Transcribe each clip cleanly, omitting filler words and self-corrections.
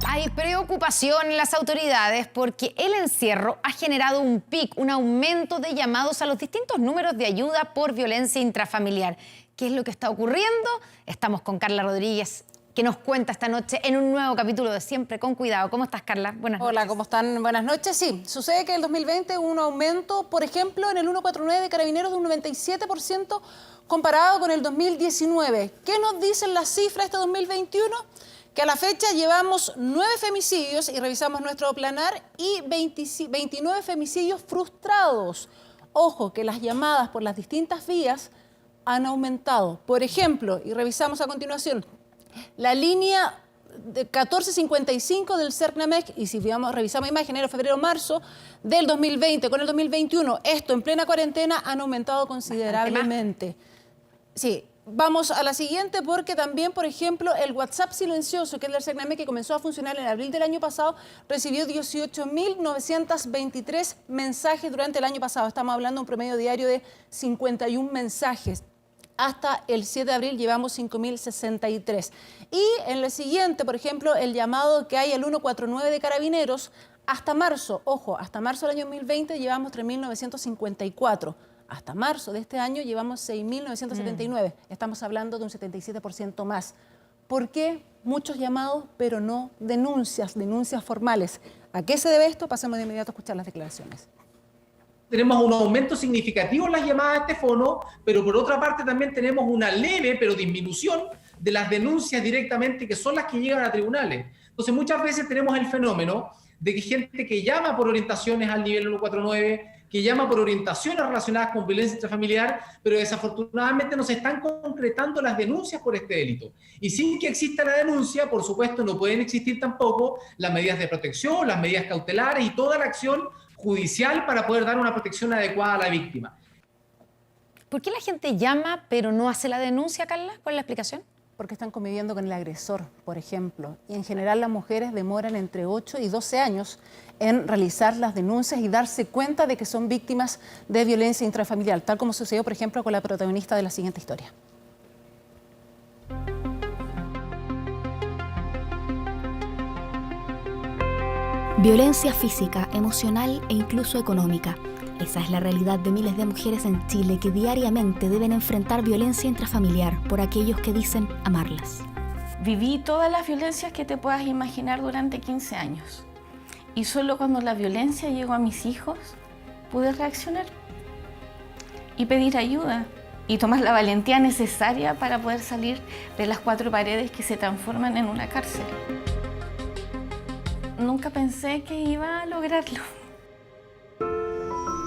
Hay preocupación en las autoridades porque el encierro ha generado un un aumento de llamados a los distintos números de ayuda por violencia intrafamiliar. ¿Qué es lo que está ocurriendo? Estamos con Carla Rodríguez, que nos cuenta esta noche en un nuevo capítulo de Siempre con Cuidado. ¿Cómo estás, Carla? Buenas noches. Hola, ¿cómo están? Buenas noches. Sí, sucede que en el 2020 hubo un aumento, por ejemplo, en el 149 de Carabineros de un 97% comparado con el 2019. ¿Qué nos dicen las cifras de este 2021? Que a la fecha llevamos 9 femicidios, y revisamos nuestro planar, y 29 femicidios frustrados. Ojo, que las llamadas por las distintas vías han aumentado. Por ejemplo, y revisamos a continuación, la línea de 1455 del CERNAMEC, y si revisamos imagen, enero, febrero, marzo del 2020 con el 2021, esto en plena cuarentena, han aumentado considerablemente. Sí. Vamos a la siguiente, porque también, por ejemplo, el WhatsApp silencioso, que es del CERNAMEC, que comenzó a funcionar en abril del año pasado, recibió 18.923 mensajes durante el año pasado. Estamos hablando de un promedio diario de 51 mensajes. Hasta el 7 de abril llevamos 5.063. Y en la siguiente, por ejemplo, el llamado que hay al 149 de Carabineros, hasta marzo, ojo, hasta marzo del año 2020 llevamos 3.954. Hasta marzo de este año llevamos 6.979. Estamos hablando de un 77% más. ¿Por qué? Muchos llamados, pero no denuncias formales. ¿A qué se debe esto? Pasemos de inmediato a escuchar las declaraciones. Tenemos un aumento significativo en las llamadas de teléfono, pero por otra parte también tenemos una leve, pero disminución de las denuncias directamente, que son las que llegan a tribunales. Entonces muchas veces tenemos el fenómeno de que gente que llama por orientaciones al nivel 149, que llama por orientaciones relacionadas con violencia intrafamiliar, pero desafortunadamente no se están concretando las denuncias por este delito. Y sin que exista la denuncia, por supuesto, no pueden existir tampoco las medidas de protección, las medidas cautelares y toda la acción judicial para poder dar una protección adecuada a la víctima. ¿Por qué la gente llama pero no hace la denuncia, Carla? ¿Cuál es la explicación? Porque están conviviendo con el agresor, por ejemplo. Y en general las mujeres demoran entre 8 y 12 años en realizar las denuncias y darse cuenta de que son víctimas de violencia intrafamiliar, tal como sucedió, por ejemplo, con la protagonista de la siguiente historia. Violencia física, emocional e incluso económica. Esa es la realidad de miles de mujeres en Chile que diariamente deben enfrentar violencia intrafamiliar por aquellos que dicen amarlas. Viví todas las violencias que te puedas imaginar durante 15 años. Y solo cuando la violencia llegó a mis hijos, pude reaccionar y pedir ayuda y tomar la valentía necesaria para poder salir de las 4 paredes que se transforman en una cárcel. Nunca pensé que iba a lograrlo.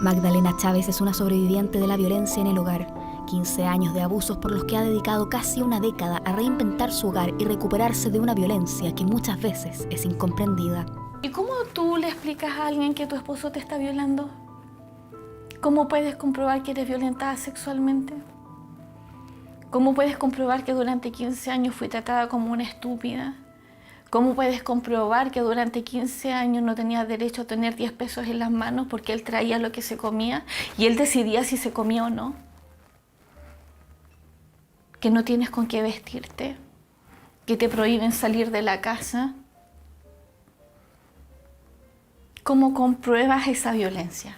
Magdalena Chávez es una sobreviviente de la violencia en el hogar. 15 años de abusos por los que ha dedicado casi una década a reinventar su hogar y recuperarse de una violencia que muchas veces es incomprendida. ¿Y cómo tú le explicas a alguien que tu esposo te está violando? ¿Cómo puedes comprobar que eres violentada sexualmente? ¿Cómo puedes comprobar que durante 15 años fui tratada como una estúpida? ¿Cómo puedes comprobar que durante 15 años no tenías derecho a tener 10 pesos en las manos porque él traía lo que se comía y él decidía si se comía o no? Que no tienes con qué vestirte, que te prohíben salir de la casa. ¿Cómo compruebas esa violencia?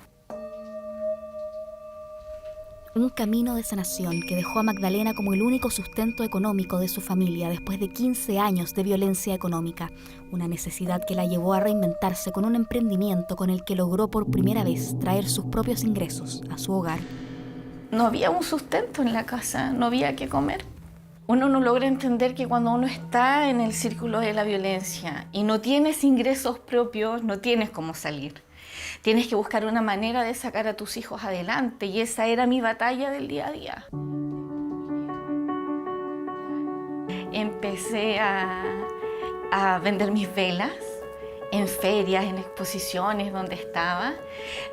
Un camino de sanación que dejó a Magdalena como el único sustento económico de su familia después de 15 años de violencia económica. Una necesidad que la llevó a reinventarse con un emprendimiento con el que logró por primera vez traer sus propios ingresos a su hogar. No había un sustento en la casa, no había qué comer. Uno no logra entender que cuando uno está en el círculo de la violencia y no tienes ingresos propios, no tienes cómo salir. Tienes que buscar una manera de sacar a tus hijos adelante, y esa era mi batalla del día a día. Empecé a vender mis velas en ferias, en exposiciones donde estaba.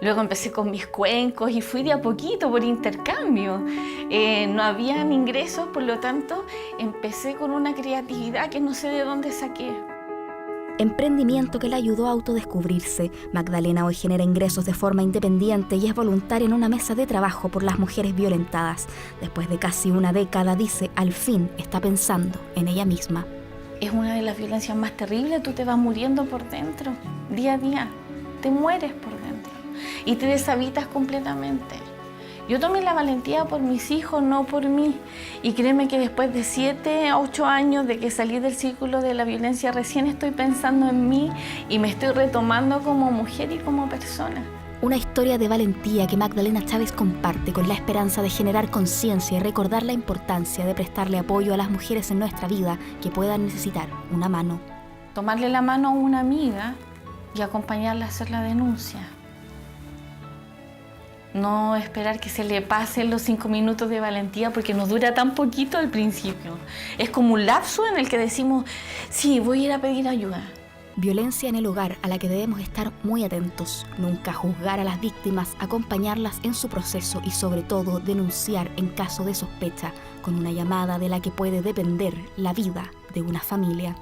Luego empecé con mis cuencos y fui de a poquito por intercambio. No habían ingresos, por lo tanto, empecé con una creatividad que no sé de dónde saqué. Emprendimiento que le ayudó a autodescubrirse. Magdalena hoy genera ingresos de forma independiente y es voluntaria en una mesa de trabajo por las mujeres violentadas. Después de casi una década, dice, al fin está pensando en ella misma. es una de las violencias más terribles. Tú te vas muriendo por dentro, día a día. Te mueres por dentro y te deshabitas completamente. Yo tomé la valentía por mis hijos, no por mí. Y créeme que después de 7 a 8 años de que salí del círculo de la violencia, recién estoy pensando en mí y me estoy retomando como mujer y como persona. Una historia de valentía que Magdalena Chávez comparte con la esperanza de generar conciencia y recordar la importancia de prestarle apoyo a las mujeres en nuestra vida que puedan necesitar una mano. Tomarle la mano a una amiga y acompañarla a hacer la denuncia. No esperar que se le pasen los 5 minutos de valentía porque nos dura tan poquito al principio. Es como un lapso en el que decimos, sí, voy a ir a pedir ayuda. Violencia en el hogar a la que debemos estar muy atentos. Nunca juzgar a las víctimas, acompañarlas en su proceso y sobre todo denunciar en caso de sospecha con una llamada de la que puede depender la vida de una familia.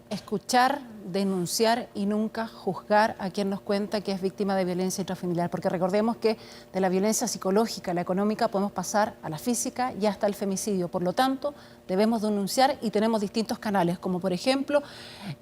Escuchar, denunciar y nunca juzgar a quien nos cuenta que es víctima de violencia intrafamiliar, porque recordemos que de la violencia psicológica a la económica podemos pasar a la física y hasta el femicidio. Por lo tanto, debemos denunciar y tenemos distintos canales, como por ejemplo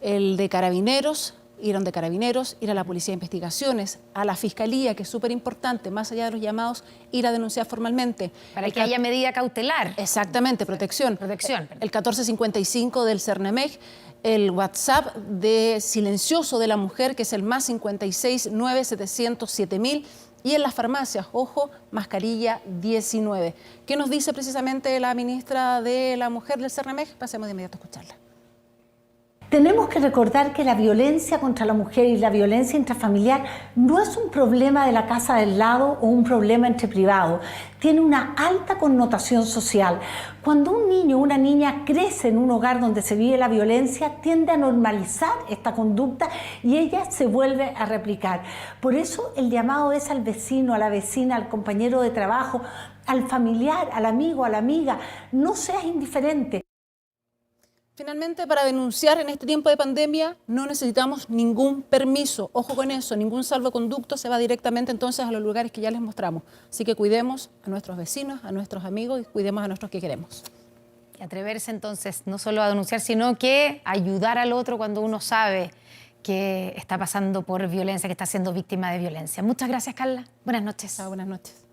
el de Carabineros, ir a Carabineros, ir a la Policía de Investigaciones, a la Fiscalía, que es súper importante, más allá de los llamados, ir a denunciar formalmente. Para que haya medida cautelar. Exactamente, protección. Protección. El 1455 del CERNEMEG, el WhatsApp de silencioso de la mujer, que es el +56 970 000, y en las farmacias, ojo, mascarilla 19. ¿Qué nos dice precisamente la ministra de la Mujer del CERNEMEG? Pasemos de inmediato a escucharla. Tenemos que recordar que la violencia contra la mujer y la violencia intrafamiliar no es un problema de la casa del lado o un problema entre privados. Tiene una alta connotación social. Cuando un niño o una niña crece en un hogar donde se vive la violencia, tiende a normalizar esta conducta y ella se vuelve a replicar. Por eso el llamado es al vecino, a la vecina, al compañero de trabajo, al familiar, al amigo, a la amiga. No seas indiferente. Finalmente, para denunciar en este tiempo de pandemia no necesitamos ningún permiso. Ojo con eso, ningún salvoconducto, se va directamente entonces a los lugares que ya les mostramos. Así que cuidemos a nuestros vecinos, a nuestros amigos y cuidemos a nuestros que queremos. Y atreverse entonces no solo a denunciar, sino que ayudar al otro cuando uno sabe que está pasando por violencia, que está siendo víctima de violencia. Muchas gracias, Carla. Buenas noches. Chao, buenas noches.